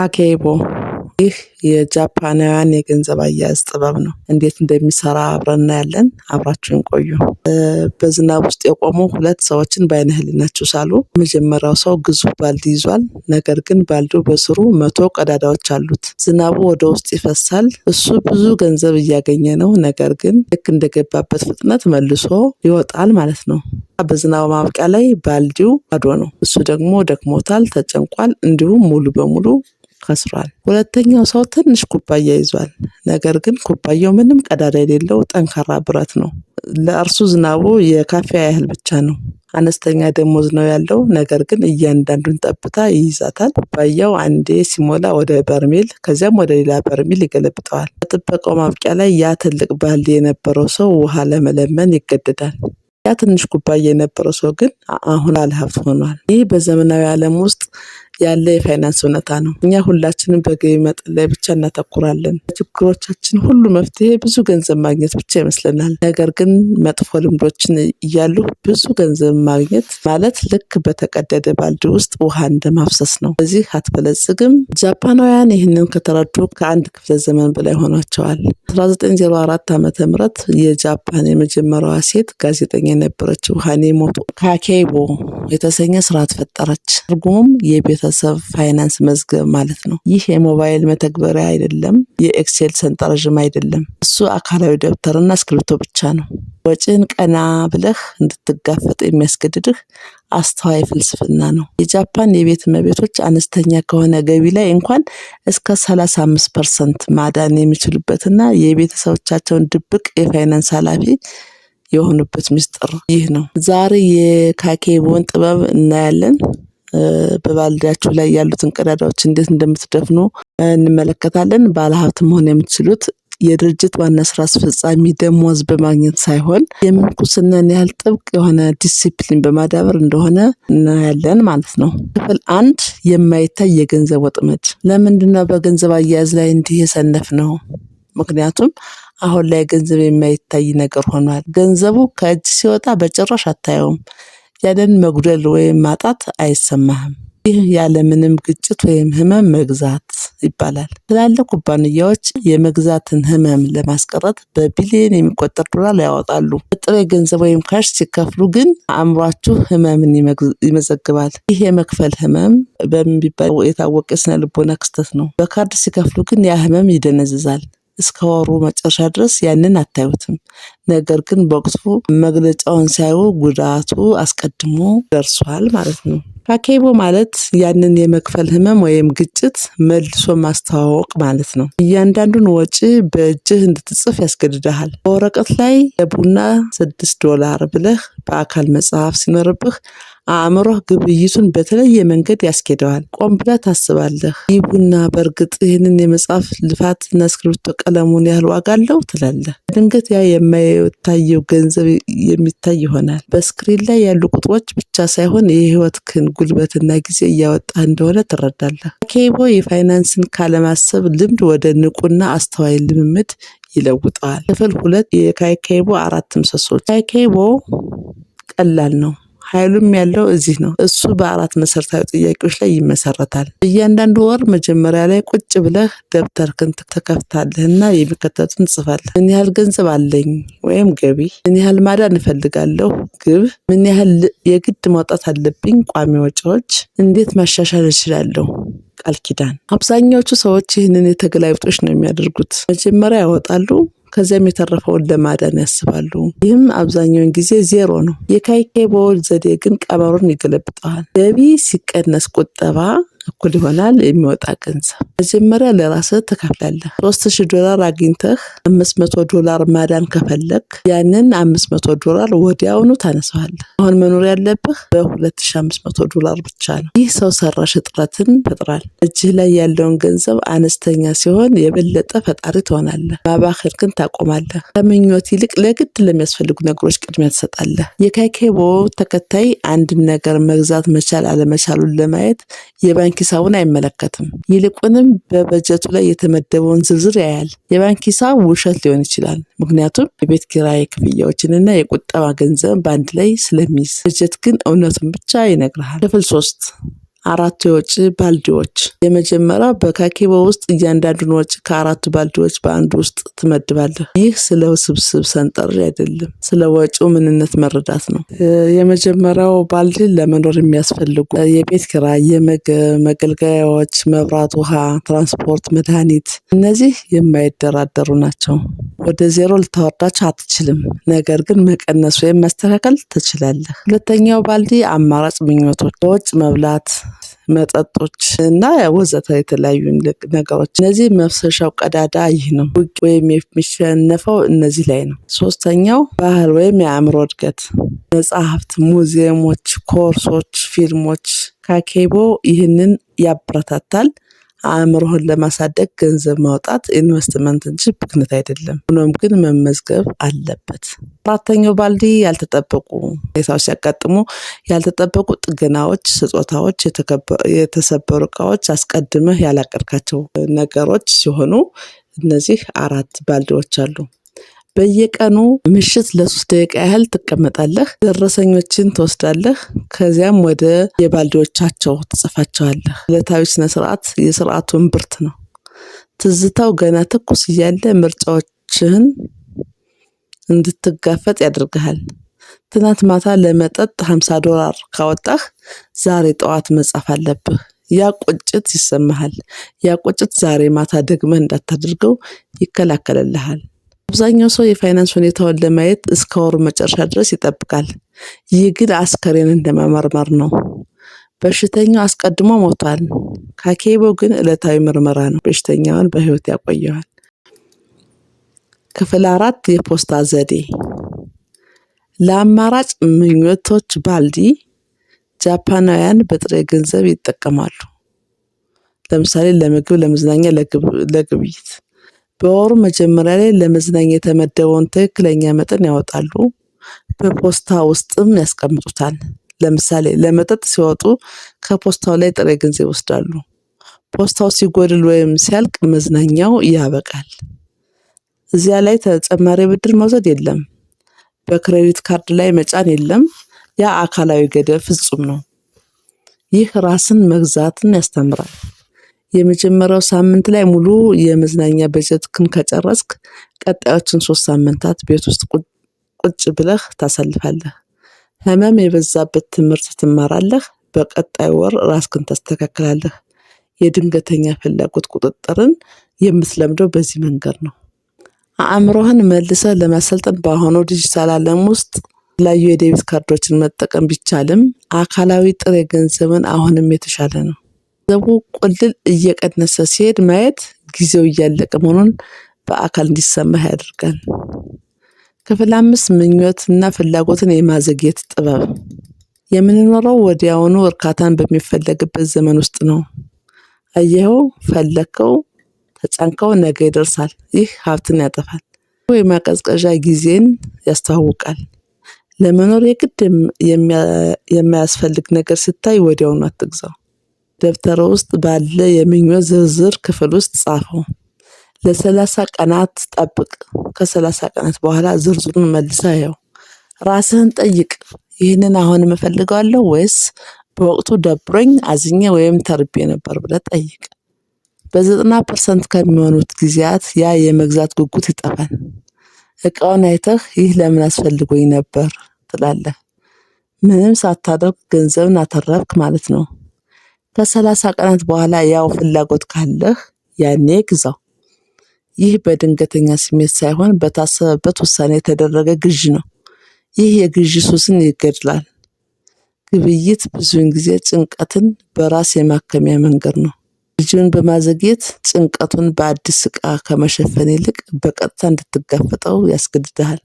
አኬቦ ይህ የጃፓናውያን የገንዘብ አያያዝ ጥበብ ነው። እንዴት እንደሚሰራ አብረን እናያለን። አብራችሁን ቆዩ። በዝናብ ውስጥ የቆሙ ሁለት ሰዎችን በዓይነ ህሊናችሁ ሳሉ። የመጀመሪያው ሰው ግዙፍ ባልዲ ይዟል። ነገር ግን ባልዲው በስሩ 100 ቀዳዳዎች አሉት። ዝናቡ ወደ ውስጥ ይፈሳል። እሱ ብዙ ገንዘብ እያገኘ ነው። ነገር ግን ልክ እንደገባበት ፍጥነት መልሶ ይወጣል ማለት ነው። በዝናብ ማብቂያ ላይ ባልዲው ባዶ ነው። እሱ ደግሞ ደክሞታል፣ ተጨንቋል፣ እንዲሁም ሙሉ በሙሉ ከስሯል። ሁለተኛው ሰው ትንሽ ኩባያ ይዟል። ነገር ግን ኩባያው ምንም ቀዳዳ የሌለው ጠንካራ ብረት ነው። ለእርሱ ዝናቡ የካፊያ ያህል ብቻ ነው። አነስተኛ ደሞዝ ነው ያለው። ነገር ግን እያንዳንዱን ጠብታ ይይዛታል። ኩባያው አንዴ ሲሞላ ወደ በርሜል ከዚያም ወደ ሌላ በርሜል ይገለብጠዋል። በጥበቃው ማብቂያ ላይ ያ ትልቅ ባልዲ የነበረው ሰው ውሃ ለመለመን ይገደዳል። ያ ትንሽ ኩባያ የነበረው ሰው ግን አሁን ባለሀብት ሆኗል። ይህ በዘመናዊ ዓለም ውስጥ ያለ የፋይናንስ እውነታ ነው። እኛ ሁላችንም በገቢ መጠን ላይ ብቻ እናተኩራለን። ችግሮቻችን ሁሉ መፍትሄ ብዙ ገንዘብ ማግኘት ብቻ ይመስለናል። ነገር ግን መጥፎ ልምዶችን እያሉ ብዙ ገንዘብ ማግኘት ማለት ልክ በተቀደደ ባልዲ ውስጥ ውሃ እንደማፍሰስ ነው። በዚህ አትበለጽግም። ጃፓናውያን ይህንን ከተረዱ ከአንድ ክፍለ ዘመን በላይ ሆኗቸዋል። 1904 ዓ.ም የጃፓን የመጀመሪያዋ ሴት ጋዜጠኛ የነበረችው ሃኔሞቶ ካኬቦ የተሰኘ ስርዓት ፈጠረች። ትርጉሙም የቤተሰብ ፋይናንስ መዝገብ ማለት ነው። ይህ የሞባይል መተግበሪያ አይደለም፣ የኤክሴል ሰንጠረዥም አይደለም። እሱ አካላዊ ደብተርና እስክሪብቶ ብቻ ነው። ወጪን ቀና ብለህ እንድትጋፈጥ የሚያስገድድህ አስተዋይ ፍልስፍና ነው። የጃፓን የቤት እመቤቶች አነስተኛ ከሆነ ገቢ ላይ እንኳን እስከ 35% ማዳን የሚችሉበትና የቤተሰቦቻቸውን ድብቅ የፋይናንስ ኃላፊ የሆኑበት ምስጢር ይህ ነው። ዛሬ የካኬቦን ጥበብ እናያለን። በባልዲያችሁ ላይ ያሉትን ቀዳዳዎች እንዴት እንደምትደፍኑ እንመለከታለን። ባለሀብት መሆን የምትችሉት የድርጅት ዋና ስራ አስፈጻሚ ደሞዝ በማግኘት ሳይሆን የምንኩስናን ያህል ጥብቅ የሆነ ዲሲፕሊን በማዳበር እንደሆነ እናያለን ማለት ነው። ክፍል 1 የማይታይ የገንዘብ ወጥመድ። ለምንድነው በገንዘብ አያያዝ ላይ እንዲህ የሰነፍ ነው? ምክንያቱም አሁን ላይ ገንዘብ የማይታይ ነገር ሆኗል። ገንዘቡ ከእጅ ሲወጣ በጭራሽ አታየውም። ያንን መጉደል ወይም ማጣት አይሰማህም። ይህ ያለምንም ግጭት ወይም ህመም መግዛት ይባላል። ትላልቅ ኩባንያዎች የመግዛትን ህመም ለማስቀረት በቢሊዮን የሚቆጠር ዶላር ያወጣሉ። ጥሬ ገንዘብ ወይም ካሽ ሲከፍሉ ግን አእምሯችሁ ህመምን ይመዘግባል። ይህ የመክፈል ህመም በሚባል የታወቀ ስነ ልቦና ክስተት ነው። በካርድ ሲከፍሉ ግን ያ ህመም ይደነዝዛል። እስከ ወሩ መጨረሻ ድረስ ያንን አታዩትም። ነገር ግን በወቅቱ መግለጫውን ሲያዩ ጉዳቱ አስቀድሞ ደርሷል ማለት ነው። ካኬቦ ማለት ያንን የመክፈል ህመም ወይም ግጭት መልሶ ማስተዋወቅ ማለት ነው። እያንዳንዱን ወጪ በእጅህ እንድትጽፍ ያስገድድሃል። በወረቀት ላይ ለቡና $6 ብለህ በአካል መጽሐፍ ሲኖርብህ አእምሮህ ግብይቱን በተለየ መንገድ ያስኬደዋል። ቆም ብለህ ታስባለህ። ይህ ቡና በእርግጥ ይህንን የመጽሐፍ ልፋትና እስክሪብቶ ቀለሙን ያህል ዋጋ አለው ትላለህ። ድንገት ያ የማይታየው ገንዘብ የሚታይ ይሆናል። በስክሪን ላይ ያሉ ቁጥሮች ብቻ ሳይሆን የህይወትህን ጉልበትና ጊዜ እያወጣህ እንደሆነ ትረዳለህ። ካኬቦ የፋይናንስን ካለማሰብ ልምድ ወደ ንቁና አስተዋይ ልምምድ ይለውጠዋል። ክፍል 2 የካኬቦ 4 ምሰሶች። ካኬቦ ቀላል ነው። ኃይሉም ያለው እዚህ ነው። እሱ በ4 መሰረታዊ ጥያቄዎች ላይ ይመሰረታል። እያንዳንዱ ወር መጀመሪያ ላይ ቁጭ ብለህ ደብተርህን ትከፍታለህና የሚከተሉትን ትጽፋለህ። ምን ያህል ገንዘብ አለኝ ወይም ገቢ፣ ምን ያህል ማዳን እፈልጋለሁ ግብ፣ ምን ያህል የግድ ማውጣት አለብኝ ቋሚ ወጪዎች፣ እንዴት ማሻሻል እችላለሁ ቃል ኪዳን። አብዛኛዎቹ ሰዎች ይህንን የተገላቢጦሽ ነው የሚያደርጉት። መጀመሪያ ያወጣሉ፣ ከዚያም የተረፈውን ለማዳን ያስባሉ። ይህም አብዛኛውን ጊዜ ዜሮ ነው። የካኬቦ ዘዴ ግን ቀመሩን ይገለብጠዋል። ገቢ ሲቀነስ ቁጠባ እኩል ይሆናል የሚወጣ ገንዘብ። መጀመሪያ ለራስህ ትከፍላለህ። $3000 አግኝተህ $500 ማዳን ከፈለግ ያንን $500 ወዲያውኑ ታነሳዋለህ። አሁን መኖር ያለብህ በ$2500 ብቻ ነው። ይህ ሰው ሰራሽ እጥረትን ይፈጥራል። እጅህ ላይ ያለውን ገንዘብ አነስተኛ ሲሆን የበለጠ ፈጣሪ ትሆናለህ። ማባከን ግን ታቆማለህ። ከምኞት ይልቅ ለግድ ለሚያስፈልጉ ነገሮች ቅድሚያ ትሰጣለህ። የካኬቦ ተከታይ አንድን ነገር መግዛት መቻል አለመቻሉን ለማየት የባንክ ሂሳቡን አይመለከትም። ይልቁንም በበጀቱ ላይ የተመደበውን ዝርዝር ያያል። የባንክ ሂሳብ ውሸት ሊሆን ይችላል፣ ምክንያቱም የቤት ኪራይ ክፍያዎችንና የቁጠባ ገንዘብ በአንድ ላይ ስለሚይዝ። በጀት ግን እውነቱን ብቻ ይነግርሃል። ክፍል 3 4 የወጪ ባልዲዎች። የመጀመሪያው በካኬቦ ውስጥ እያንዳንዱን ወጪ ከ4 ባልዲዎች በአንዱ ውስጥ ትመድባለህ። ይህ ስለ ውስብስብ ሰንጠረዥ አይደለም፣ ስለ ወጪው ምንነት መረዳት ነው። የመጀመሪያው ባልዲ ለመኖር የሚያስፈልጉ የቤት ኪራይ፣ መገልገያዎች፣ መብራት፣ ውሃ፣ ትራንስፖርት፣ መድኃኒት፣ እነዚህ የማይደራደሩ ናቸው። ወደ ዜሮ ልታወርዳቸው አትችልም፣ ነገር ግን መቀነስ ወይም ማስተካከል ትችላለህ። ሁለተኛው ባልዲ አማራጭ ምኞቶች፣ በውጭ መብላት፣ መጠጦች እና ወዘተ የተለያዩ ነገሮች። እነዚህ መፍሰሻው ቀዳዳ ይህ ነው ወይም የሚሸነፈው እነዚህ ላይ ነው። ሶስተኛው ባህል ወይም የአእምሮ እድገት፣ መጽሐፍት፣ ሙዚየሞች፣ ኮርሶች፣ ፊልሞች። ካኬቦ ይህንን ያበረታታል። አእምሮህን ለማሳደግ ገንዘብ ማውጣት ኢንቨስትመንት እንጂ ብክነት አይደለም። ሆኖም ግን መመዝገብ አለበት። አራተኛው ባልዲ ያልተጠበቁ ሁኔታዎች ሲያጋጥሙ፣ ያልተጠበቁ ጥገናዎች፣ ስጦታዎች፣ የተሰበሩ እቃዎች፣ አስቀድመህ ያላቀድካቸው ነገሮች ሲሆኑ እነዚህ 4 ባልዲዎች አሉ። በየቀኑ ምሽት ለ3 ደቂቃ ያህል ትቀመጣለህ። ደረሰኞችን ትወስዳለህ። ከዚያም ወደ የባልዲዎቻቸው ትጽፋቸዋለህ። ዕለታዊ ስነ ስርዓት የስርዓቱ እምብርት ነው። ትዝታው ገና ትኩስ እያለ ምርጫዎችህን እንድትጋፈጥ ያደርግሃል። ትናንት ማታ ለመጠጥ $50 ካወጣህ ዛሬ ጠዋት መጻፍ አለብህ። ያ ቁጭት ይሰማሃል። ያ ቁጭት ዛሬ ማታ ደግመህ እንዳታደርገው ይከላከልልሃል። አብዛኛው ሰው የፋይናንስ ሁኔታውን ለማየት እስከ ወሩ መጨረሻ ድረስ ይጠብቃል። ይህ ግን አስከሬን እንደመመርመር ነው። በሽተኛው አስቀድሞ ሞቷል። ካኬቦ ግን ዕለታዊ ምርመራ ነው። በሽተኛውን በህይወት ያቆየዋል። ክፍል 4 የፖስታ ዘዴ። ለአማራጭ ምኞቶች ባልዲ ጃፓናውያን በጥሬ ገንዘብ ይጠቀማሉ። ለምሳሌ ለምግብ፣ ለመዝናኛ፣ ለግብይት። በወሩ መጀመሪያ ላይ ለመዝናኛ የተመደበውን ትክክለኛ መጠን ያወጣሉ። በፖስታ ውስጥም ያስቀምጡታል። ለምሳሌ ለመጠጥ ሲወጡ ከፖስታው ላይ ጥሬ ገንዘብ ይወስዳሉ። ፖስታው ሲጎድል ወይም ሲያልቅ መዝናኛው ያበቃል። እዚያ ላይ ተጨማሪ ብድር መውሰድ የለም። በክሬዲት ካርድ ላይ መጫን የለም። ያ አካላዊ ገደብ ፍጹም ነው። ይህ ራስን መግዛትን ያስተምራል። የመጀመሪያው ሳምንት ላይ ሙሉ የመዝናኛ በጀትክን ከጨረስክ ቀጣዮችን 3 ሳምንታት ቤት ውስጥ ቁጭ ብለህ ታሳልፋለህ። ህመም የበዛበት ትምህርት ትማራለህ። በቀጣይ ወር ራስክን ታስተካክላለህ። የድንገተኛ ፍላጎት ቁጥጥርን የምትለምደው በዚህ መንገድ ነው። አእምሮህን መልሰህ ለማሰልጠን በአሁኑ ዲጂታል ዓለም ውስጥ የተለያዩ የዴቢት ካርዶችን መጠቀም ቢቻልም አካላዊ ጥሬ ገንዘብን አሁንም የተሻለ ነው። ገንዘቡ ቁልል እየቀነሰ ሲሄድ ማየት ጊዜው እያለቀ መሆኑን በአካል እንዲሰማህ ያደርጋል። ክፍል 5 ምኞትና ፍላጎትን የማዘግየት ጥበብ። የምንኖረው ወዲያውኑ እርካታን በሚፈለግበት ዘመን ውስጥ ነው። አየኸው፣ ፈለግከው፣ ተጫንከው፣ ነገ ይደርሳል። ይህ ሀብትን ያጠፋል። የማቀዝቀዣ ጊዜን ያስተዋውቃል። ለመኖር የግድ የማያስፈልግ ነገር ስታይ ወዲያውኑ አትግዛው። ደብተር ውስጥ ባለ የምኞት ዝርዝር ክፍል ውስጥ ጻፈው። ለ30 ቀናት ጠብቅ። ከ30 ቀናት በኋላ ዝርዝሩን መልሰህ ያው። ራስህን ጠይቅ። ይህንን አሁን እፈልገዋለሁ ወይስ በወቅቱ ደብሮኝ አዝኜ ወይም ተርቤ ነበር ብለህ ጠይቅ። በ90% ከሚሆኑት ጊዜያት ያ የመግዛት ጉጉት ይጠፋል። እቃውን አይተህ ይህ ለምን አስፈልጎኝ ነበር ትላለህ። ምንም ሳታደርግ ገንዘብን አተረፍክ ማለት ነው። ከ30 ቀናት በኋላ ያው ፍላጎት ካለህ ያኔ ግዛው። ይህ በድንገተኛ ስሜት ሳይሆን በታሰበበት ውሳኔ የተደረገ ግዥ ነው። ይህ የግዥ ሱስን ይገድላል። ግብይት ብዙውን ጊዜ ጭንቀትን በራስ የማከሚያ መንገድ ነው። ግዥውን በማዘግየት ጭንቀቱን በአዲስ ዕቃ ከመሸፈን ይልቅ በቀጥታ እንድትጋፈጠው ያስገድድሃል።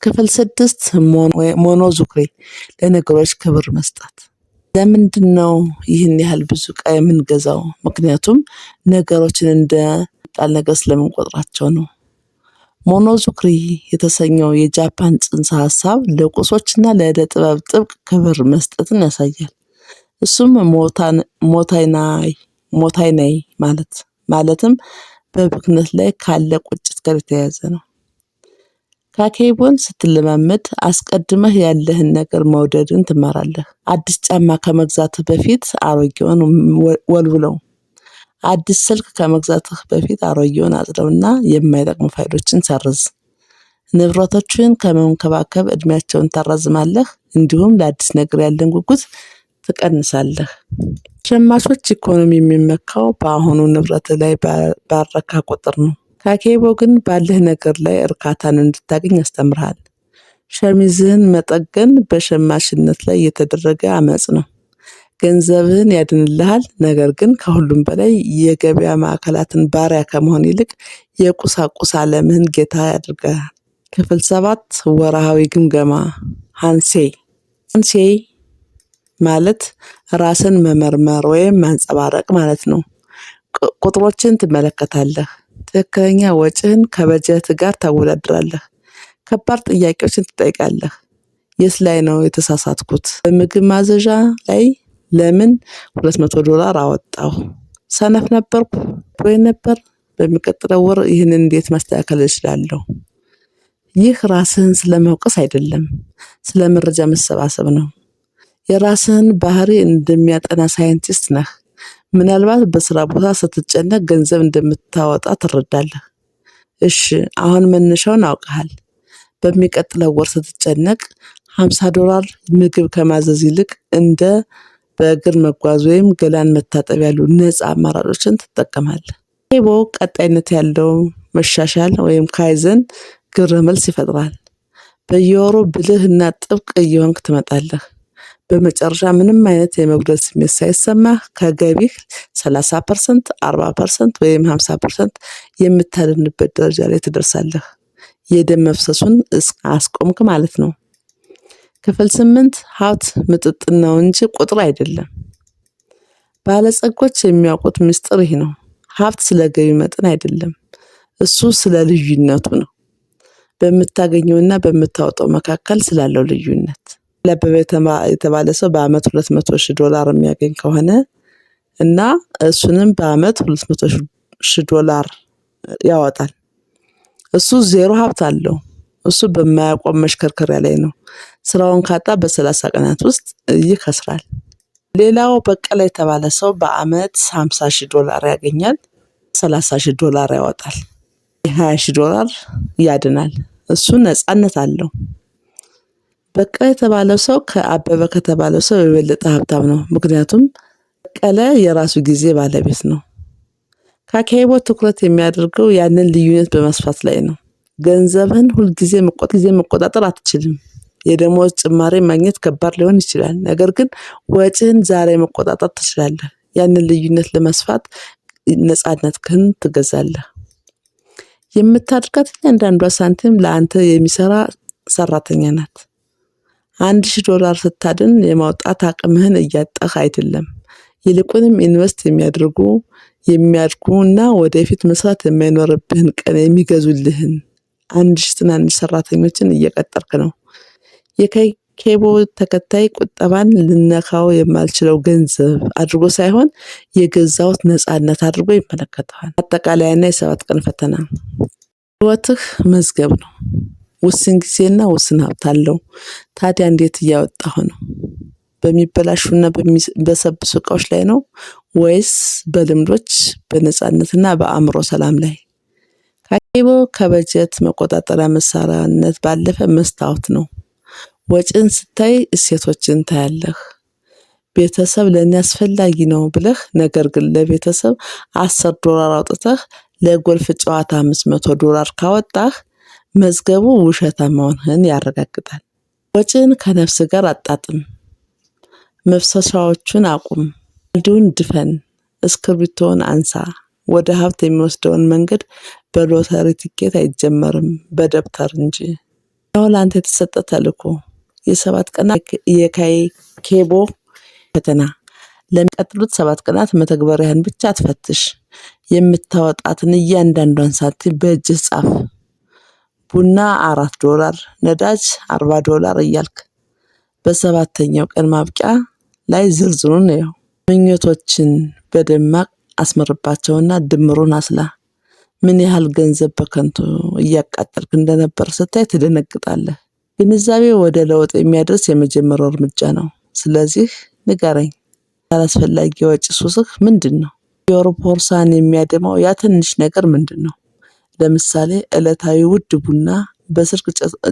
ክፍል 6 ሞኖዙክሪ ለነገሮች ክብር መስጠት። ለምንድን ነው ይህን ያህል ብዙ ዕቃ የምንገዛው? ምክንያቱም ነገሮችን እንደ ጣል ነገር ስለምንቆጥራቸው ነው። ሞኖዙክሪ የተሰኘው የጃፓን ጽንሰ ሀሳብ ለቁሶችና ለዕደ ጥበብ ጥብቅ ክብር መስጠትን ያሳያል። እሱም ሞታይናይ ማለትም በብክነት ላይ ካለ ቁጭት ጋር የተያያዘ ነው። ካኬቦን ስትለማመድ አስቀድመህ ያለህን ነገር መውደድን ትማራለህ። አዲስ ጫማ ከመግዛትህ በፊት አሮጌውን ወልውለው። አዲስ ስልክ ከመግዛትህ በፊት አሮጌውን አጽደውና የማይጠቅሙ ፋይሎችን ሰርዝ። ንብረቶችን ከመንከባከብ እድሜያቸውን ታራዝማለህ፣ እንዲሁም ለአዲስ ነገር ያለን ጉጉት ትቀንሳለህ። ሸማቾች ኢኮኖሚ የሚመካው በአሁኑ ንብረት ላይ ባረካ ቁጥር ነው። ካኬቦ ግን ባለህ ነገር ላይ እርካታን እንድታገኝ ያስተምርሃል። ሸሚዝህን መጠገን በሸማችነት ላይ የተደረገ አመጽ ነው። ገንዘብህን ያድንልሃል፣ ነገር ግን ከሁሉም በላይ የገበያ ማዕከላትን ባሪያ ከመሆን ይልቅ የቁሳቁስ ዓለምህን ጌታ ያድርጋል። ክፍል 7 ወርሃዊ ግምገማ። ሃንሴይ ማለት ራስን መመርመር ወይም ማንጸባረቅ ማለት ነው። ቁጥሮችን ትመለከታለህ። ትክክለኛ ወጪህን ከበጀት ጋር ታወዳድራለህ። ከባድ ጥያቄዎችን ትጠይቃለህ። የት ላይ ነው የተሳሳትኩት? በምግብ ማዘዣ ላይ ለምን $200 አወጣሁ? ሰነፍ ነበርኩ ወይ ነበር? በሚቀጥለው ወር ይህንን እንዴት ማስተካከል እችላለሁ? ይህ ራስህን ስለመውቀስ አይደለም፣ ስለ መረጃ መሰባሰብ ነው። የራስህን ባህሪ እንደሚያጠና ሳይንቲስት ነህ። ምናልባት በስራ ቦታ ስትጨነቅ ገንዘብ እንደምታወጣ ትረዳለህ። እሺ፣ አሁን መነሻውን አውቀሃል። በሚቀጥለው ወር ስትጨነቅ $50 ምግብ ከማዘዝ ይልቅ እንደ በእግር መጓዝ ወይም ገላን መታጠብ ያሉ ነፃ አማራጮችን ትጠቀማለህ። ካኬቦ ቀጣይነት ያለው መሻሻል ወይም ካይዘን ግብረ መልስ ይፈጥራል። በየወሩ ብልህ እና ጥብቅ እየሆንክ ትመጣለህ። በመጨረሻ ምንም አይነት የመጉደል ስሜት ሳይሰማህ ከገቢህ 30%፣ 40% ወይም 50% የምታድንበት ደረጃ ላይ ትደርሳለህ። የደም መፍሰሱን አስቆምክ ማለት ነው። ክፍል 8 ሀብት ምጥጥን ነው እንጂ ቁጥር አይደለም። ባለጸጎች የሚያውቁት ምስጢር ይህ ነው። ሀብት ስለ ገቢ መጠን አይደለም፣ እሱ ስለ ልዩነቱ ነው። በምታገኘውና በምታወጣው መካከል ስላለው ልዩነት። አበበ የተባለ ሰው በአመት $200,000 የሚያገኝ ከሆነ እና እሱንም በአመት $200,000 ያወጣል። እሱ ዜሮ ሀብት አለው። እሱ በማያቆም መሽከርከሪያ ላይ ነው። ስራውን ካጣ በ30 ቀናት ውስጥ ይከስራል። ሌላው በቀለ የተባለ ሰው በአመት $50,000 ያገኛል፣ $30,000 ያወጣል። $20,000 ያድናል። እሱ ነፃነት አለው። በቀለ የተባለው ሰው ከአበበ ከተባለው ሰው የበለጠ ሀብታም ነው፣ ምክንያቱም በቀለ የራሱ ጊዜ ባለቤት ነው። ካኬቦ ትኩረት የሚያደርገው ያንን ልዩነት በማስፋት ላይ ነው። ገንዘብህን ሁልጊዜ መቆጣጠር አትችልም። የደሞዝ ጭማሪ ማግኘት ከባድ ሊሆን ይችላል፣ ነገር ግን ወጪህን ዛሬ መቆጣጠር ትችላለህ። ያንን ልዩነት ለመስፋት ነፃነትህን ትገዛለህ። የምታድጋት እያንዳንዷ ሳንቲም ለአንተ የሚሰራ ሰራተኛ ናት። $1,000 ስታድን የማውጣት አቅምህን እያጣህ አይደለም። ይልቁንም ኢንቨስት የሚያድጉ እና ወደፊት መስራት የማይኖርብህን ቀን የሚገዙልህን 1,000 ትናንሽ ሰራተኞችን እየቀጠርክ ነው። የካኬቦ ተከታይ ቁጠባን ልነካው የማልችለው ገንዘብ አድርጎ ሳይሆን የገዛሁት ነፃነት አድርጎ ይመለከተዋል። አጠቃላይና የ7 ቀን ፈተና። ህይወትህ መዝገብ ነው። ውስን ጊዜና ውስን ሀብት አለው። ታዲያ እንዴት እያወጣሁ ነው? በሚበላሹና በሚበሰብሱ እቃዎች ላይ ነው ወይስ በልምዶች፣ በነፃነትና በአእምሮ ሰላም ላይ? ካኬቦ ከበጀት መቆጣጠሪያ መሳሪያነት ባለፈ መስታወት ነው። ወጪን ስታይ እሴቶችን ታያለህ። ቤተሰብ ለእኔ አስፈላጊ ነው ብለህ ነገር ግን ለቤተሰብ $10 አውጥተህ ለጎልፍ ጨዋታ $500 ካወጣህ መዝገቡ ውሸታም መሆንህን ያረጋግጣል። ወጪን ከነፍስ ጋር አጣጥም። መፍሰሻዎቹን አቁም። ባልዲውን ድፈን። እስክርቢቶውን አንሳ። ወደ ሀብት የሚወስደውን መንገድ በሎተሪ ቲኬት አይጀመርም፣ በደብተር እንጂ። ያው ለአንተ የተሰጠ ተልእኮ። የ7 ቀናት የካኬቦ ፈተና። ለሚቀጥሉት 7 ቀናት መተግበሪያህን ብቻ አትፈትሽ። የምታወጣትን እያንዳንዷን ሳንቲም በእጅህ ጻፍ። ቡና $4፣ ነዳጅ $40 እያልክ በ7ኛው ቀን ማብቂያ ላይ ዝርዝሩን ነው። ምኞቶችን በደማቅ አስመርባቸውና ድምሩን አስላ። ምን ያህል ገንዘብ በከንቱ እያቃጠልክ እንደነበር ስታይ ትደነግጣለህ። ግንዛቤ ወደ ለውጥ የሚያደርስ የመጀመሪያው እርምጃ ነው። ስለዚህ ንገረኝ፣ ያላስፈላጊ ወጪ ሱስህ ምንድነው? የወር ቦርሳን የሚያደማው ያ ትንሽ ነገር ምንድነው? ለምሳሌ ዕለታዊ ውድ ቡና፣ በስልክ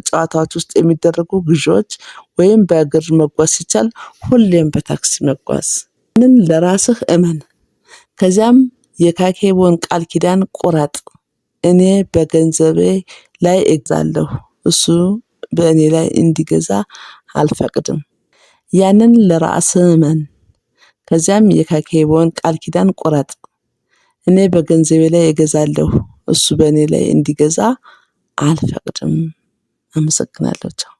ጨዋታዎች ውስጥ የሚደረጉ ግዢዎች፣ ወይም በእግር መጓዝ ሲቻል ሁሌም በታክሲ መጓዝ። ይህንን ለራስህ እመን። ከዚያም የካኬቦን ቃል ኪዳን ቁረጥ። እኔ በገንዘቤ ላይ እገዛለሁ፣ እሱ በእኔ ላይ እንዲገዛ አልፈቅድም። ያንን ለራስህ እመን። ከዚያም የካኬቦን ቃል ኪዳን ቁረጥ። እኔ በገንዘቤ ላይ እገዛለሁ፣ እሱ በእኔ ላይ እንዲገዛ አልፈቅድም። አመሰግናለሁ።